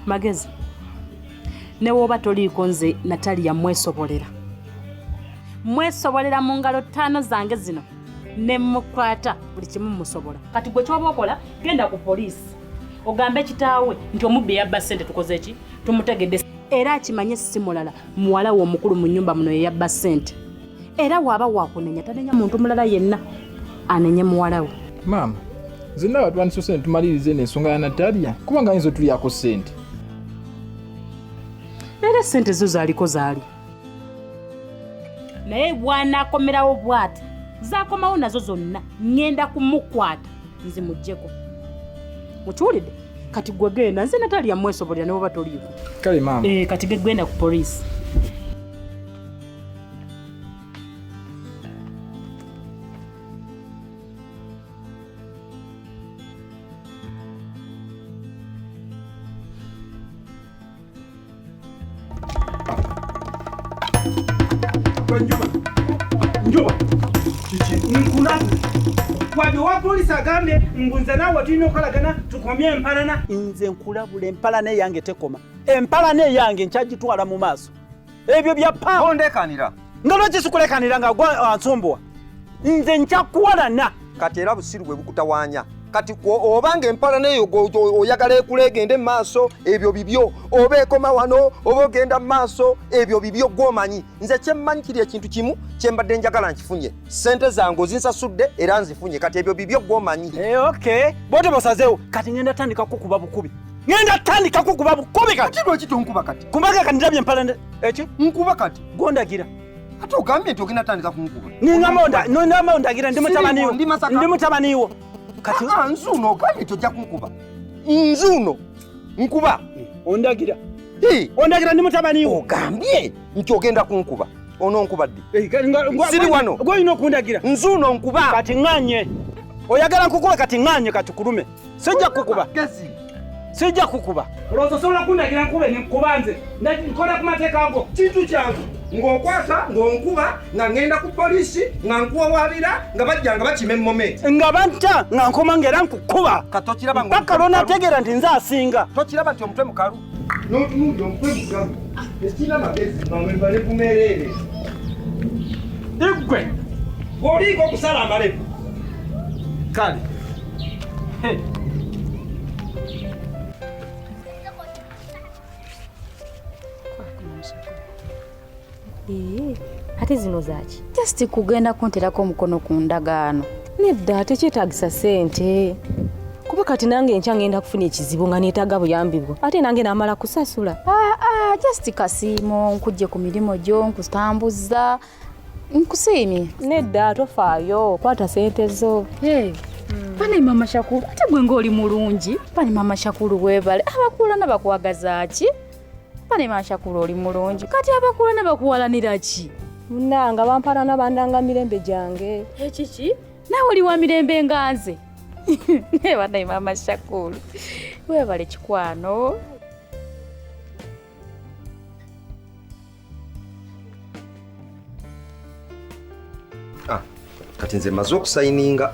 Magezi ne woba toliko nze Natalia mwesobolera mu ngalo 5 zange zino ne mukwata buli kimu musobola. Kati gwe kyoba okola genda ku poliisi ogambe kitaawe nti omubbi yabba ssente tukoze eki tumutegedde era akimanye simulala muwala wo omukulu mu nnyumba muno ye yabba ssente era waaba waakunenya tanenya muntu mulala yenna anenye muwala we. Maama zenna batwandisa ssente tumalirize n'ensonga ya Natalia kubanga yinza tulyako ssente era ssente zo zaaliko zaali naye bw'anaakomerawo bw'ati zaakomawo nazo zonna ngenda kumukwata nzimuggyeko mukiwulidde. Kati gwe genda nze Natalia mwesobolera ne bwoba toliiko. Kale maama. Kati genda ku poliisi. Njoba. Nkulabu. Wabyo wa polisi agambe ngunze nawe tulina okolagana tukomye empalana. Nze nkulabula empalana yange tekoma. Empalana yange nkyagitwala mu maaso. Ebyo bya pa. Ondekanira. Ngalo kisikulekanira nga gwa ansomboa. Nze nkyakuwalana. Kati era busiru bwe bukutawanya. Kati obanga empalana eyo oyagala ekulegende mu maaso ebyo bibyo oba ekoma wano oba ogenda mu maaso ebyo bibyo gwomanyi. Nze kyemmanyi kiri ekintu kimu kyembadde njagala nkifunye. Ssente zange ozinsasudde era nzifunye. Kati ebyo bibyo gwomanyi. Okay. Bote bosazeewo. Kati ngenda tandika kukuba bukubi. Ngenda tandika kukuba bukubi kati. Kati lwaki tonkuba kati? Kumbaga kati ndabye empalana eki? Nkuba kati. Gondagira. Ate ogambye nti ogenda tandika kunkuba. Ningamba ondagira ndi mutabaniwo. Kati nzuno ogambye tojja kunkuba. Nzuno nkuba. Ondagira. Ondagira ndi mutabaniwo. Ogambye nti ogenda kunkuba. Ono nkubadde. Siri wano. Gwolina okundagira. Nzuno nkuba. Kati nganye. Oyagala nkukuba kati nganye kati kulume. Sijja kukuba. Sijja kukuba. Olowooza sobola kundagira nkube nkubanze. Nkola ku mateeka go. Kintu kyange. Ng'okwata ng'onkuba nga ngenda ku poliisi nga nkuwawaabira nga bajja nga bakima emmome. Nga banta nga nkoma ng'era nkukuba. Katokiraba ngo mpaka lw'onaategeera nti nze asinga. Tokiraba nti omutwe mukalu. N'otunuulira omutwe mugalu. Tekirina amagezi mamwemba ne kumeereere. Igwe bw'oliiko okusala amalevu. Kale. Ate zino zaaki? Just kugenda kunterako omukono ku ndagaano. Nedda tekyetaagisa ssente. Kuba kati nange enkya ngenda kufuna ekizibu nga neetaaga buyambi bwo. Ate nange naamala kusasula. Just kasiimo nkujje ku mirimu gyo nkutambuza. Nkusiimye. Nedda tofaayo. Kwata ssente zo. Pane mama Shakulu. Ate gwe ng'oli mulungi. Pane mama Shakulu weebale. Abakula nabakwagaza ki? Pane mama Shakulu oli mulungi. Kati abakula nabakuwalanira ki? Munanga bampalana bandanga mirembe gyange. Ekiki? Nawe oli wa mirembe nga nze. Pane mama Shakulu. Weebale kikwano. Kati nze maze okusayininga.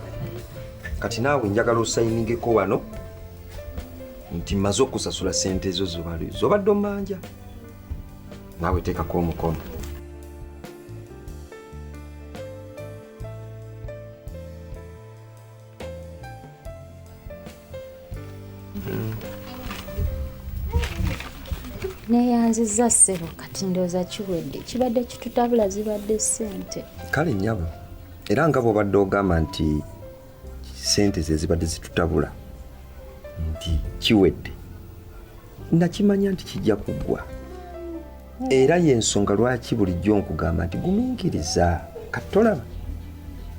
Kati naawe njagala osayiningeko wano nti maze okusasula ssente ezo zobadde omanja. Naawe teekako omukono. Neyanzizza ssebo kati ndowooza kiwedde. Kibadde kitutabula zibadde ssente. Kale nnyabo era nga bw'obadde ogamba nti ssente ze zibadde zitutabula nti kiwedde nakimanya nti kijja kuggwa era y'ensonga lwaki bulijjo nkugamba nti gumiikiriza kati tolaba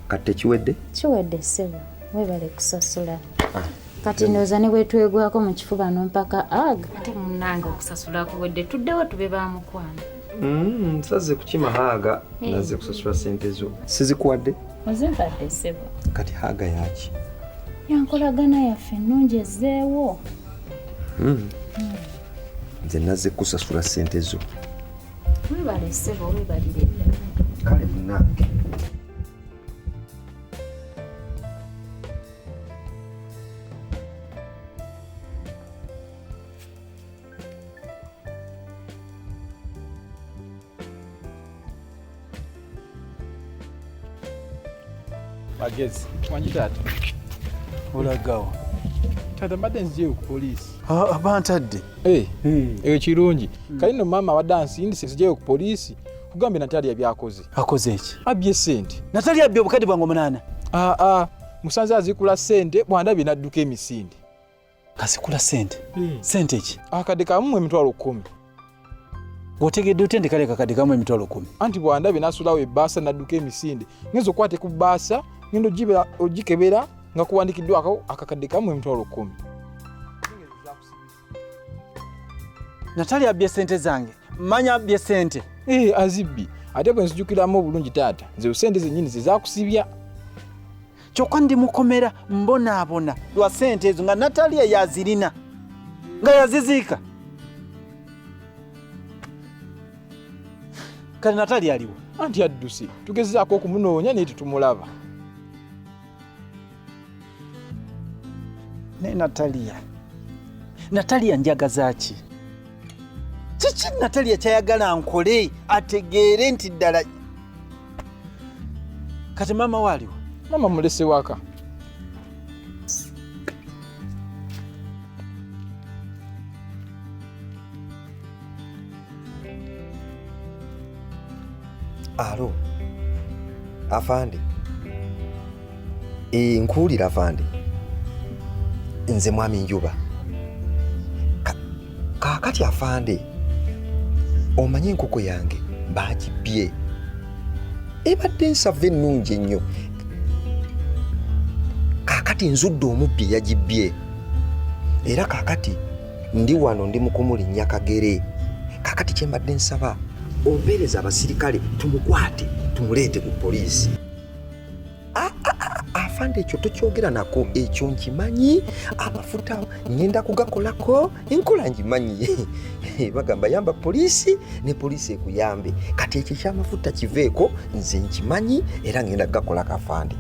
kati tekiwedde. Kiwedde ssebo weebale kusasula. Kati ndowooza ne bwetwegwako mu kifuba n'ompaka aga. Ate munnange okusasula kuwedde tuddewo tube bamukwano. Nsaze kukima haaga naze kusasula ssente zo. Sizikuwadde? Ozimpadde ssebo. Kati haaga yaki? Yankolagana yaffe ennungi ezzeewo. Nze naze kusasula ssente zo. Weebale ssebo weebalire. Kale munnange. Bagezi. Wangi taata. Olagawa. Taata mbadde nzijeyo ku poliisi. Abantadde. Eyo kirungi. Kale nno maama wadde ansindise nzijeyo ku poliisi. Kugambe Natalia byakoze. Akoze eki? Abbye ssente. Natalia abbye obukadde bwange 8. Musanze azikula ssente bwandabye n'adduka emisinde. Kazikula ssente? Ssente ki? Akadde kamu 10,000. Otegedde otya ndi kale kakadde kamu 10,000? Anti bwandabye n'asulawo ebbaasa n'adduka emisinde. Ngeze okwate ku bbaasa ngenda ogikebera nga kuwandikiddwako akakadde kamu 10,000. Natalia abbye ssente zange. Manya abbye ssente. Azibbi. Ate bwe nzijukiramu obulungi taata. Nze ssente zennyini zezakusibya. Kyokka ndi mukomera mbonaabona lwa ssente ezo nga Natalia yazirina. Nga yaziziika. Kale Natalia aliwo? Anti adduse. Tugezezaako okumunoonya naye tetumulaba. Ne Natalia njagaza ki? Kiki Natalia kyayagala nkole ategeere nti ddala. Kati maama waaliwo? Mama mulese waka. Alo. Afande. Nkuwulira afande. Nze mwami Njuba. Kaakati afande. Omanye enkoko yange baagibbye. Ebadde nsava ennungi ennyo. Kaakati nzudde omubbi yagibbye. Era kaakati ndi wano ndi mukumulinnya Kagere. Kaakati kye mbadde nsaba ompeereza abasirikale tumukwate tumuleete ku poliisi. Afande ekyo tokyogera nako, ekyo nkimanyi. Amafuta ngenda kugakolako enkola ngimanyi. Bagamba yamba poliisi ne poliisi ekuyambe. Kati ekyo ky'amafuta kiveeko nze nkimanyi era ngenda kugakolako afande.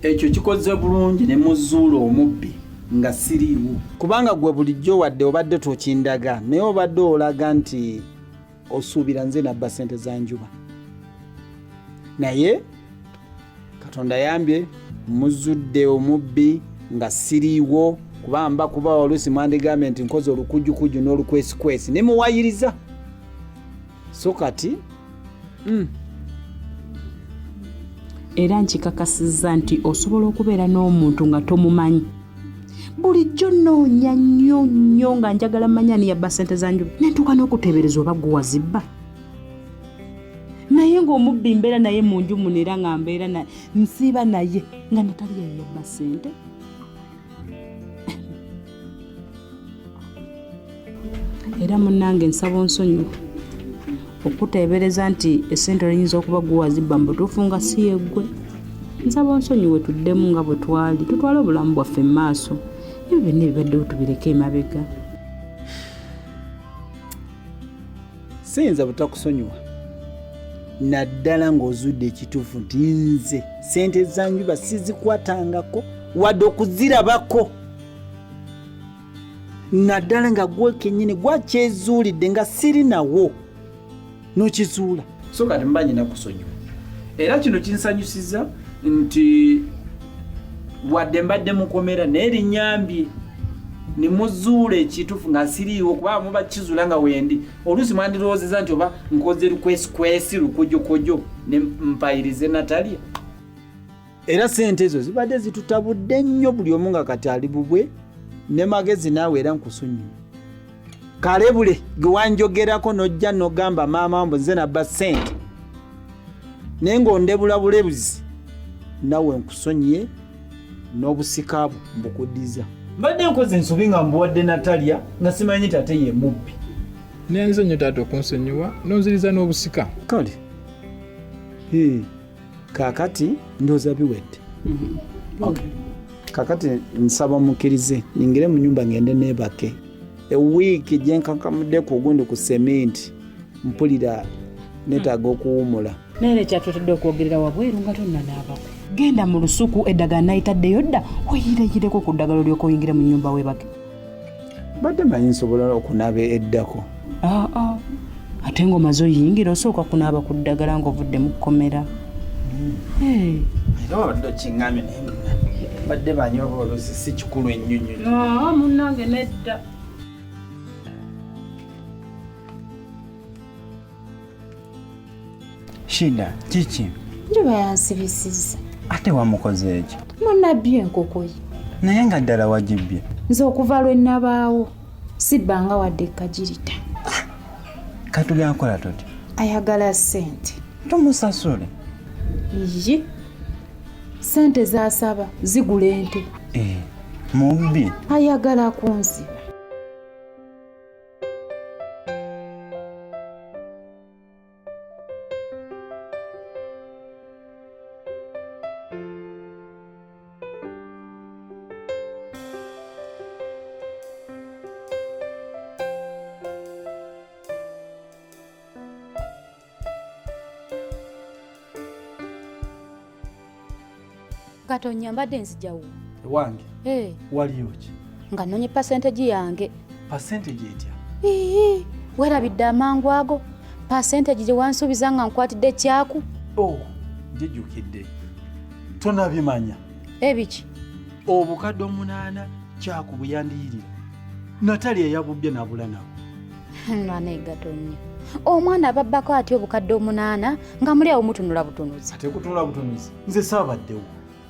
Ekyo kikoze bulungi ne muzuula omubbi nga siriiwo. Kubanga gwe bulijjo wadde obadde tokindaga naye obadde olaga nti osuubira nze nabba ssente za Njuba. Naye Katonda yambye muzudde omubbi nga siriiwo kuba oluusi mwandigambye nti nkoze olukujjukuju n'olukwesikwesi ne muwayiriza. So kati era nkikakasizza nti osobola okubeera n'omuntu nga tomumanyi. Bulijjo noonya nnyo nga njagala manya ni yabba ssente za Njuba nentuuka n'okuteebereza oba gwe wazibba. Naye ng'omubbi mbeera naye mu nju muno era nga mbeera nsiiba naye nga Natalia yabba ssente. Era munnange nsaba onsonyiwa okuteebereza nti essente oyinza okuba gwe wazibba mu butuufu nga si yeggwe. Nsaba onsonyiwe tuddemu nga bwe twali tutwale obulamu bwaffe mu maaso. Ebyo byonna ebibaddewo tubireke emabega. Siyinza butakusonyiwa naddala ng'ozudde ekituufu nti nze ssente za Njuba sizikwatangako wadde okuzirabako. Naddala nga gwe kennyini gwakyezuulidde nga siri nawo n'okizuula. So kati mba nyina kusonyiwa. Era kino kinsanyusiza nti wadde mbadde mukomera naye linnyambye ne muzuula ekituufu nga siriiwo kuba muba kizuula nga wendi. Oluusi mwandirowoozeza nti oba nkoze lukwesikwesi lukojokojo ne mpayirize Natalia. Era ssente ezo zibadde zitutabudde nnyo buli omu nga kati ali bubwe ne magezi naawe era nkusonyiwa. Kalebule gwe wanjogerako n'ojja n'ogamba maama mbu nze nabba ssente naye ng'ondebula bulebuzi nawe nkusonyiye n'obusika bwo mbukuddiza. Mbadde nkoze ensobi nga mbuwadde Natalia nga simanyi tate ye mubbi. Nenze nnyo taata okunsonyiwa n'onziriza n'obusika. Kale kaakati ndowooza biwedde. Okay. Kaakati nsaba mukkirize ningire mu nnyumba ngende neebake. Ewiiki gye nkankamuddeku ogundi ku sementi mpulira neetaaga okuwumula. Naye nekyatutadde okwogerera wabweru nga tonnanaabako. Genda mu lusuku eddagala nayitaddeyo dda weyireyireko ku ddagala olyoka oyingira mu nnyumba weebake. Badde manyi nsobola okunaaba eddako. ate ng'omaze oyingira osooka kunaaba ku ddagala ng'ovudde mu kkomera. Era wabadde okiŋŋambye naye badde banyoba oluusi si kikulu ennyonyo. Munnange nedda. Shida kiki? Njuba yansibisizza. Ate wamukoze ekyo? Munabbye enkoko ye. Naye nga ddala wagibbye. Nze okuva lwe nabaawo sibbanga wadde ekkagirita. Katugenda kukola tuti? Ayagala ssente. Tumusasule. Ye ssente z'asaba zigula ente. Mubbi. Ayagala kunziba. Gatonnya mbadde nzijawo. Wange. Waliyo ki? Nga nnonye percentage yange. Percentage etya? Weerabidde amangu ago. Percentage gye wansuubiza nga nkwatidde kyaku. Njijjukidde. Tonabimanya. Ebiki? Obukadde 8 kyaku buyandiyirira. Natali eyabubbye nabula nawo. Mwana Gatonnya. Omwana ababbako ati obukadde 8 nga muli awo mutunula butunuzi. Ate kutunula butunuzi. Nze saabaddewo.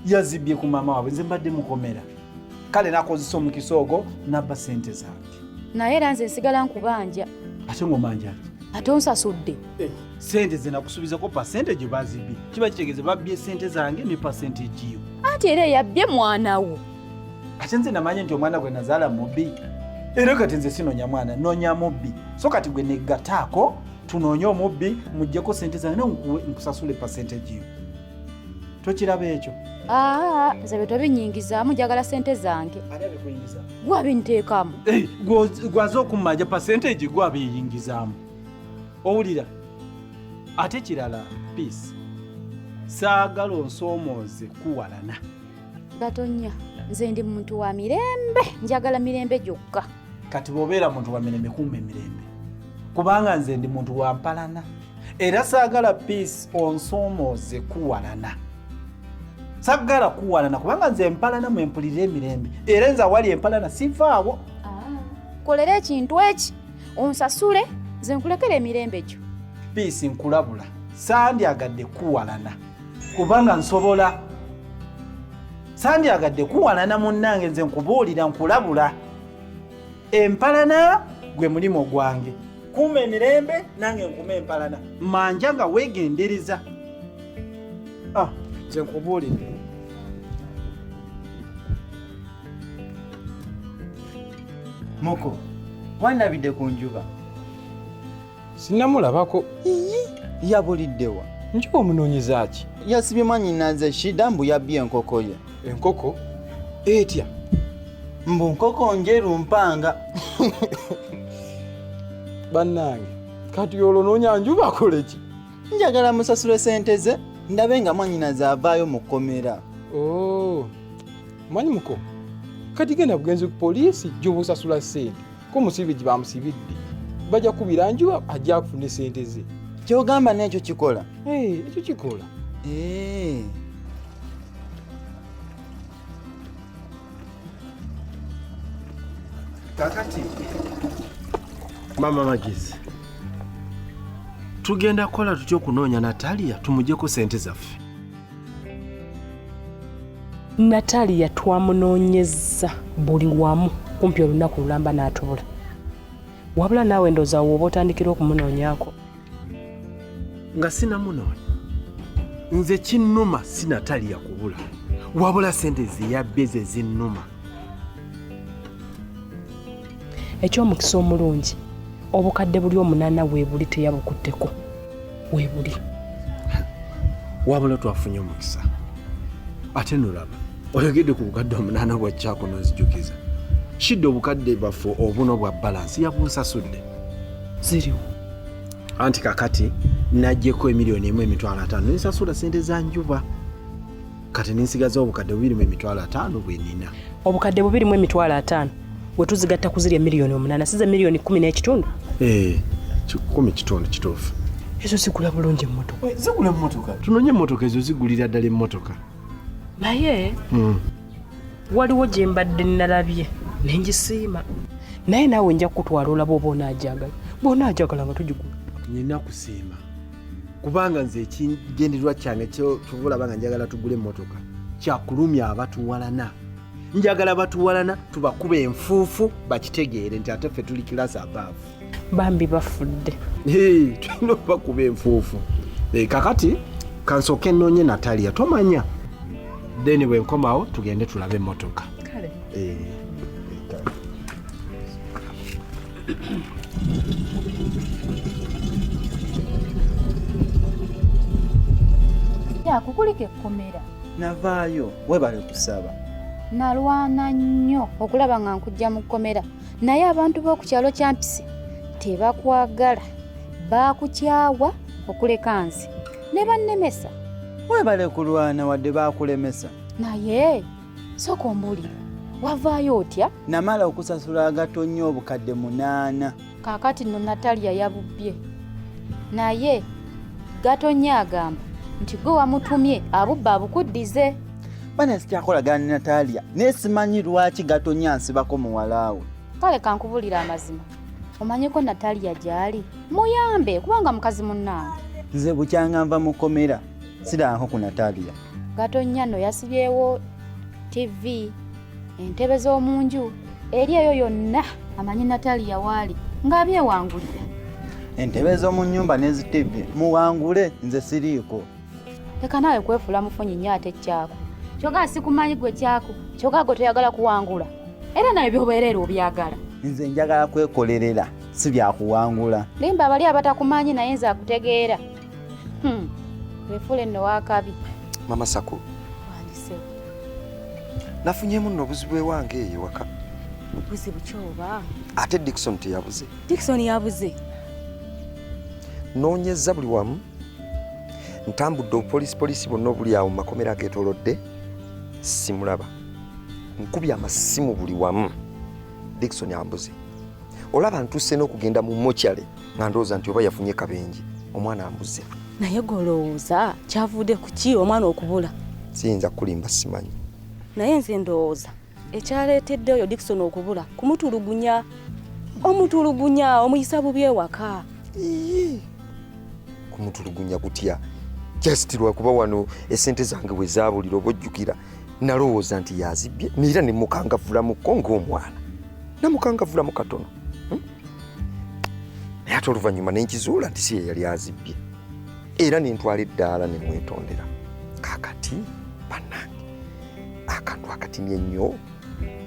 Yazibye ku mama waabwe nze mbadde mukomera. Kale nakozesa omukisa ogwo nabba ssente zange. Naye era nze nsigala nkubanja. Ate ng'omanja ki? Ate onsasudde. Ssente ze nakusuubizako percentage bazibbye. Kiba kitegeeza babbye ssente zange ne percentage yo. Ate era yabbye mwana wo. Ate nze namanye nti omwana gwe nazaala mubbi. Era kati nze sinoonya mwana, noonya mubbi. So kati gwe neggataako tunoonye omubbi muggyeko ssente zange nkusasule percentage yo. Tokiraba ekyo? Nze bwe tobinyingizaamu njagala ssente zange. Ani abikuyingiza? Gwe abinteekamu. Gwaze okummanja percentage gwe abiyingizaamu. Owulira? Ate kirala peace. Saagala onsoomooze kuwalana. Gatonnya, nze ndi muntu wa mirembe. Njagala mirembe gyokka. Kati bw'obeera muntu wa mirembe kumba emirembe. Kubanga nze ndi muntu wa mpalana. Era saagala peace onsoomooze kuwalana. Sagala kuwalana kubanga nze empalana mwempulira emirembe. Era nze awali empalana sivaawo. Kolera ekintu eki. Onsasule, nze nkulekera emirembe gyo. Peace nkulabula. Sandyagadde kuwalana. Kubanga nsobola. Sandyagadde kuwalana munnange nze nkubuulira nkulabula. Empalana gwe mulimo gwange. Kuuma emirembe nange nkuuma empalana. Manja nga weegendereza. Nze nkubuulira. Muko, wanabidde ku njuba? Sinnamulabako. Yabuliddewa. Njuba omunoonyeza ki? Yasibye mwannyinaze Shida mbu yabbye enkoko ye. Enkoko? Etya? Mbu nkoko njeru mpanga. Bannange, kati olwo noonya njuba akole ki? Njagala musasule ssente ze ndabe nga mwannyinaze avaayo mu kkomera. Manyi muko, kati genda bugenzi ku poliisi gy'oba osasula ssente ko musibe gye bamusibidde bajja kubira njuba ajja akufune ssente ze. Kyogamba n'ekyo kikola? Ekyo kikola. Kakati Mama Magezi, tugenda kukola tutya okunoonya Natalia tumuggyeko ssente zaffe? Natalia twamunoonyezza buli wamu kumpi olunaku lulamba n'atubula. Wabula naawe ndowooza wooba otandikira okumunoonyako. Nga sinamunoonya. Nze kinnuma si Natalia kubula. Wabula ssente ze yabbye ze zinnuma. Eky'omukisa omulungi obukadde buli 8 weebuli teyabukutteko. Weebuli. Wabula twafunye omukisa. Ate nolaba oyogedde ku bukadde 8 bwa kyako n'ozijukiza. Shidde obukadde baffe obuno bwa balansi yabunsasudde. Ziriwo. Anti kakati najjeko $1,500,000 ninsasula ssente za njuba. Kati ninsigaza obukadde 2,500,000 bwe nina. Obukadde 2,500,000 we tuzigatta ku zirya $1,800,000 size $1,10,000. kikumi kitondo kituufu. Ezo zigula bulungi emmotoka. Zigula emmotoka. Tunonye emmotoka ezo zigulira ddala emmotoka. Naye waliwo gye mbadde nalabye ne ngisiima. Naye naawe nja kutwala olaba oba onaajagala. Bw'onaajagala nga tugigula. Nina kusiima. Kubanga nze ekigendererwa kyange kyobulaba nga njagala tugule emmotoka kyakulumya abatuwalana. Njagala batuwalana tubakuba enfuufu bakitegeere nti ate ffe tuli kirasa abaavu. Bambi bafudde. Tulina okubakuba enfuufu. Kakati kansooke nnoonye Natalia tomanya. Then bwe nkomawo tugende tulabe emmotoka. Kale. Kukulika ekkomera. Navaayo webale kusaba. Nalwana nnyo okulaba nga nkujja mu kkomera. Naye abantu b'oku kyalo kya Mpisi tebakwagala. Baakukyawa okuleka nze. Ne bannemesa. Webale kulwana wadde baakulemesa. Naye sooka ombulire. Wavaayo otya? Namala okusasula agatonnya obukadde 8. Kaakati nno Natalia yabubbye. Naye Gatonnya agamba nti gwe wamutumye abubba abukuddize. Bana sikyakolagana ne Natalia naye simanyi lwaki Gatonnya nsibako muwalaawe. Kale kankubulira amazima. Omanyeko Natalia gyali muyambe kubanga mukazi munnange. Nze bukyanga nva mu kkomera siranko ku Natalia. Gatonnya nno yasibyewo TV, entebe z'omunju, eri eyo yonna amanyi Natalia waali ng'abyewangulira. Entebe z'omu nnyumba n'ezitebye muwangule nze siriiko. Leka nawe kwefuula mufunyi nnyo ate kyako. Kyoga sikumanyi gwe kyako, kyoga gwe toyagala kuwangula. Era nawe by'obeerera obyagala. Nze njagala kwekolerera si byakuwangula. Limba abali abatakumanyi naye nze akutegeera. Weefule nno wakabi. Mama Sako. Wandise. Nafunyemu nno obuzibu ewange eyo waka. Buzibu kyoba? Ate Dickson teyabuze. Dickson yabuze. Noonyezza buli wamu. Ntambudde obupoliisi bonna obuli awo mu makomera ageetoolodde simulaba. Nkubye amasimu buli wamu. Dickson ambuze. Olaba ntuuse n'okugenda mu mokyale nga ndowooza nti oba yafunye kabenje. Omwana ambuze. Naye golowooza kyavudde ku ki omwana okubula? Siyinza kulimba simanyi. Naye nze ndowooza ekyaleetedde oyo Dickson okubula kumutulugunya. Omutulugunya omuyisa bubi ewaka. Kumutulugunya kutya? Kyasitirwa kuba wano esente zange we zaabulira oba ojjukira. Nalowooza nti yazibye neera ne mukangavulamuko ng'omwana. Namukangavulamu katono. Naye ate oluvannyuma ne nkizuula nti si ye yali azibbye. Era ne ntwala eddaala ne mwetondera. Kaakati bannange akantu akatimye ennyo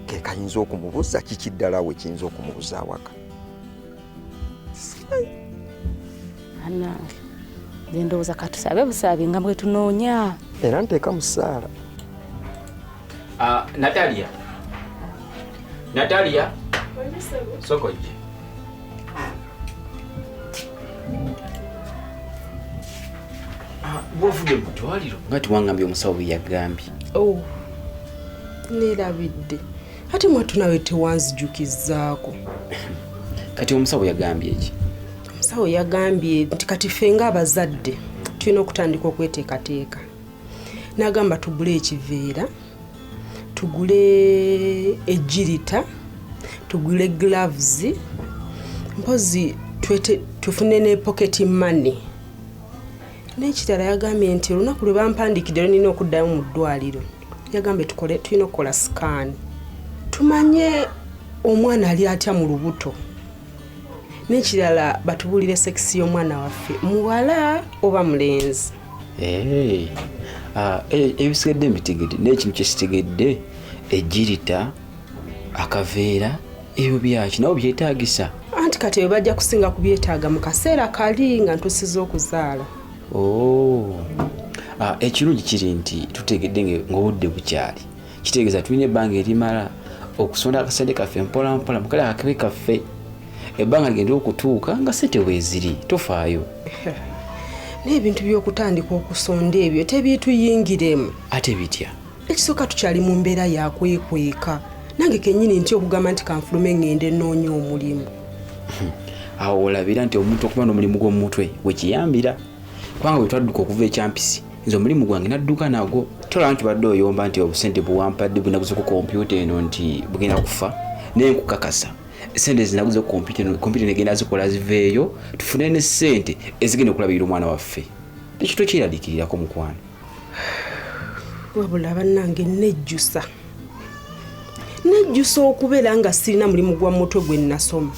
ke kayinza okumubuza kiki ddala we kiyinza okumubuza awaka. Annange nze ndowooza katusabe busabe nga bwe tunoonya. Era nteeka mu ssaala. Natalia. Natalia. Sokoje. Bw'ovudde mu ddwaliro nga tiwangambye omusawo bwe yagambye. Neerabidde ate mwattu nawe tewanzijukizzaako. Kati omusawo yagambye eki? Omusawo yagambye nti kati ffe ng'abazadde tulina okutandika okweteekateeka. N'agamba tugule ekiveera, tugule ejjirita, tugule gloves, mpozi tufune ne pocket money. N'ekirala yagambye nti olunaku lwe bampandikidde nina okuddayo mu ddwaliro. Yagambye tulina okukola scan tumanye omwana ali atya mu lubuto. N'ekirala batubulire sekisi y'omwana waffe muwala oba mulenzi. Ebisigadde mbitegedde n'ekintu kyesitegedde ejjirita akaveera ebyo byaki nawo byetaagisa. Anti kati bwe bajja kusinga kubyetaaga mu kaseera kali nga ntusiza okuzaala. Ekirungi kiri nti tutegedde ng'obudde bukyali. Kitegeeza tulina ebbanga erimala okusonda akasente kaffe mpola mpola mu kale akabe kaffe. Ebbanga ligenda okutuuka nga ssente weeziri tofaayo. N'ebintu by'okutandika okusonda ebyo tebyetuyingiremu. Ate bitya? Ekisooka tukyali mu mbeera yakwekweka. Nange kennyini nti okugamba nti kanfulume ngende nnoonya omulimu. awo olabira nti omuntu okuba n'omulimu gw'omutwe wekiyambira kubanga bwe twadduka okuva ekyampisi nze omulimu gwange nadduka nagwo tolaba nti badde oyomba nti obusente buwampadde bunaguze ku kompyuta eno nti bugenda kufa naye nkukakasa sente zinaguze ku kompyuta negenda zikola ziveeyo tufune ne sente ezigenda okulabirira omwana waffe tekitwe kiraliikirirako mukwano wabula bannange nejjusa okubeera nga sirina mulimu gwa mutwe gwe nasoma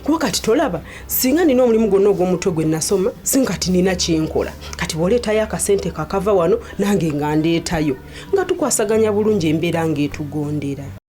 kuba kati tolaba singa nina omulimu gwonna ogw'omutwe gwe nasoma singa kati nina kyenkola kati bw'oleetayo akasente kakava wano nange nga ndeetayo nga tukwasaganya bulungi embeera ng'etugondera